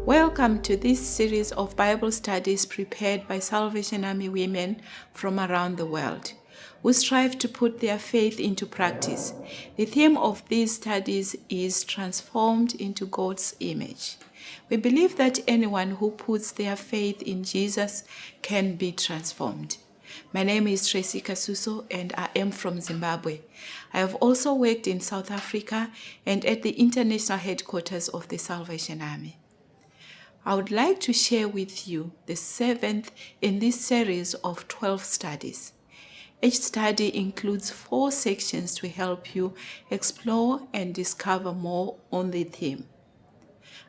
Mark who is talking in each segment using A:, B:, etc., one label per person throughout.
A: Welcome to this series of Bible studies prepared by Salvation Army women from around the world who strive to put their faith into practice. The theme of these studies is Transformed into God's Image. We believe that anyone who puts their faith in Jesus can be transformed. My name is Tracy Kasuso and I am from Zimbabwe. I have also worked in South Africa and at the international headquarters of the Salvation Army. I would like to share with you the 7th in this series of 12 studies. Each study includes 4 sections to help you explore and discover more on the theme.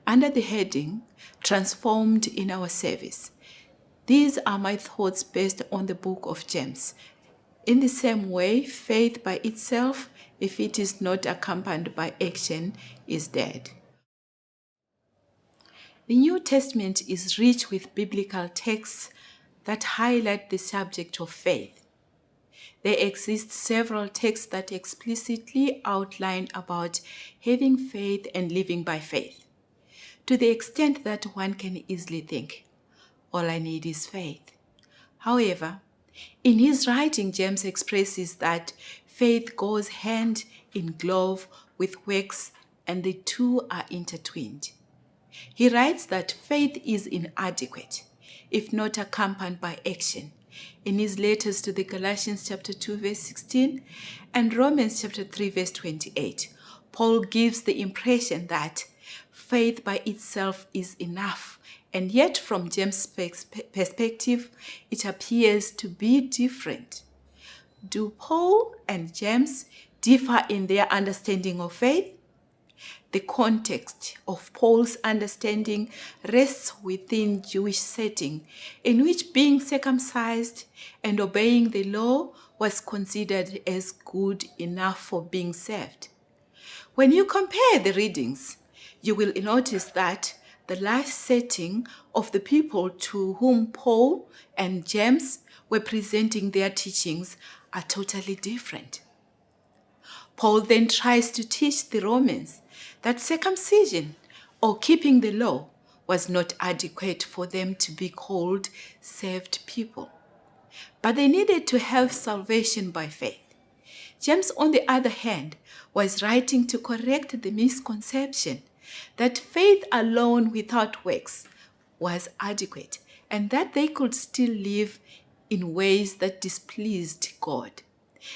A: Under the heading, Transformed in Our Service, these are my thoughts based on the book of James. In the same way, faith by itself, if it is not accompanied by action, is dead. The New Testament is rich with biblical texts that highlight the subject of faith. There exist several texts that explicitly outline about having faith and living by faith, to the extent that one can easily think, all I need is faith. However, in his writing, James expresses that faith goes hand in glove with works and the two are intertwined. He writes that faith is inadequate if not accompanied by action in his letters to the Galatians chapter 2 verse 16 and Romans chapter 3 verse 28. Paul gives the impression that faith by itself is enough, and yet from James' perspective, it appears to be different. Do Paul and James differ in their understanding of faith? The context of Paul's understanding rests within Jewish setting, in which being circumcised and obeying the law was considered as good enough for being saved. When you compare the readings, you will notice that the life setting of the people to whom Paul and James were presenting their teachings are totally different. Paul then tries to teach the Romans that circumcision or keeping the law was not adequate for them to be called saved people, but they needed to have salvation by faith. James, on the other hand, was writing to correct the misconception that faith alone without works was adequate and that they could still live in ways that displeased God.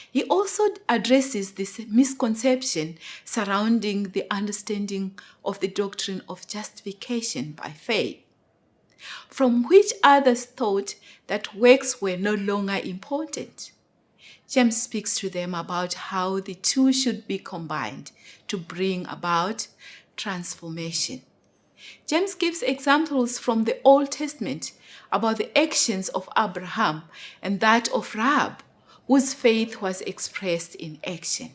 A: He also addresses this misconception surrounding the understanding of the doctrine of justification by faith, from which others thought that works were no longer important. James speaks to them about how the two should be combined to bring about transformation. James gives examples from the Old Testament about the actions of Abraham and that of Rahab, whose faith was expressed in action.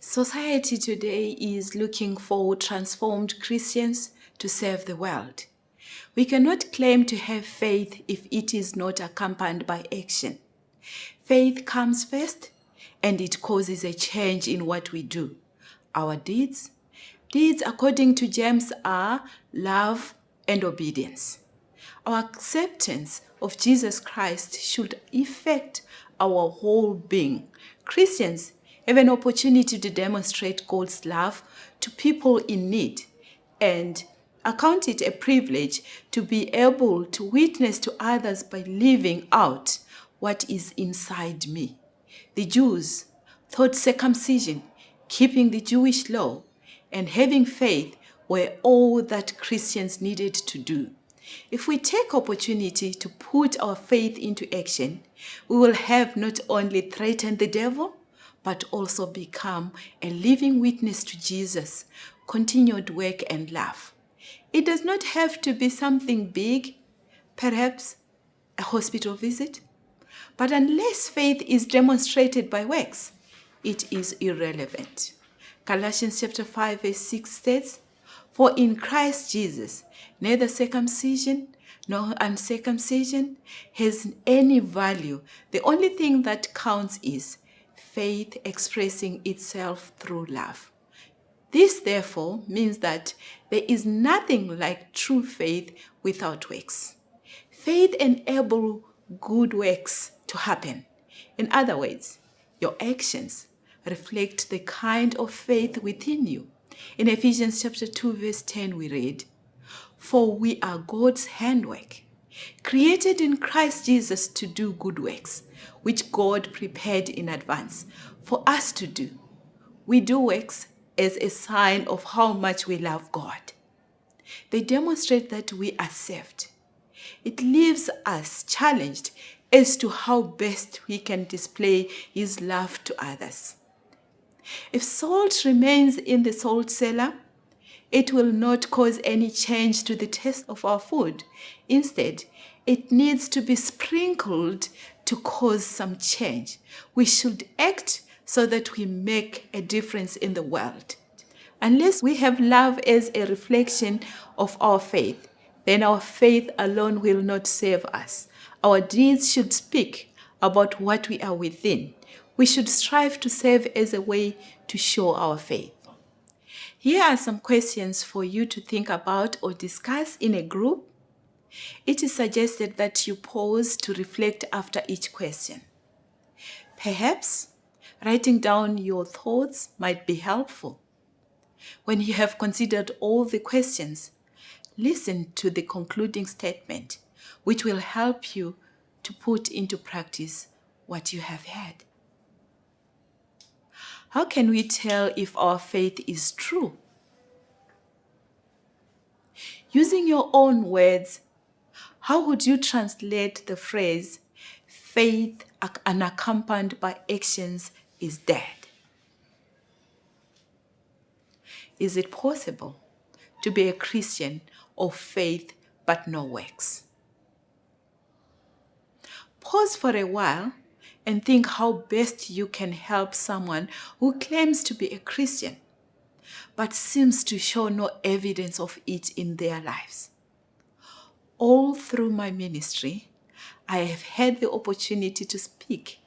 A: Society today is looking for transformed Christians to serve the world. We cannot claim to have faith if it is not accompanied by action. Faith comes first, and it causes a change in what we do. Our deeds, according to James, are love and obedience. Our acceptance of Jesus Christ should affect our whole being. Christians have an opportunity to demonstrate God's love to people in need and account it a privilege to be able to witness to others by living out what is inside me. The Jews thought circumcision, keeping the Jewish law, and having faith were all that Christians needed to do. If we take opportunity to put our faith into action, we will have not only threatened the devil, but also become a living witness to Jesus, continued work and love. It does not have to be something big, perhaps a hospital visit, but unless faith is demonstrated by works, it is irrelevant. Galatians chapter 5 verse 6 states, For in Christ Jesus, neither circumcision nor uncircumcision has any value. The only thing that counts is faith expressing itself through love. This, therefore, means that there is nothing like true faith without works. Faith enables good works to happen. In other words, your actions reflect the kind of faith within you. In Ephesians chapter 2, verse 10, we read, "For we are God's handwork, created in Christ Jesus to do good works, which God prepared in advance for us to do." We do works as a sign of how much we love God. They demonstrate that we are saved. It leaves us challenged as to how best we can display His love to others. If salt remains in the salt cellar, it will not cause any change to the taste of our food. Instead, it needs to be sprinkled to cause some change. We should act so that we make a difference in the world. Unless we have love as a reflection of our faith, then our faith alone will not save us. Our deeds should speak about what we are within. We should strive to serve as a way to show our faith. Here are some questions for you to think about or discuss in a group. It is suggested that you pause to reflect after each question. Perhaps writing down your thoughts might be helpful. When you have considered all the questions, listen to the concluding statement, which will help you to put into practice what you have heard. How can we tell if our faith is true? Using your own words, how would you translate the phrase, "faith unaccompanied by actions is dead"? Is it possible to be a Christian of faith but no works? Pause for a while and think how best you can help someone who claims to be a Christian but seems to show no evidence of it in their lives. All through my ministry, I have had the opportunity to speak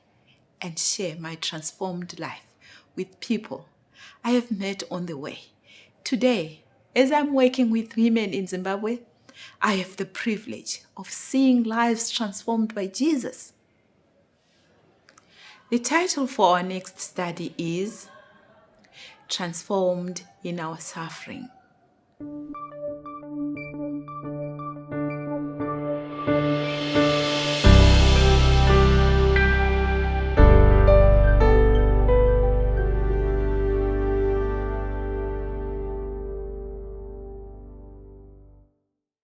A: and share my transformed life with people I have met on the way. Today, as I'm working with women in Zimbabwe, I have the privilege of seeing lives transformed by Jesus. The title for our next study is Transformed in Our Suffering.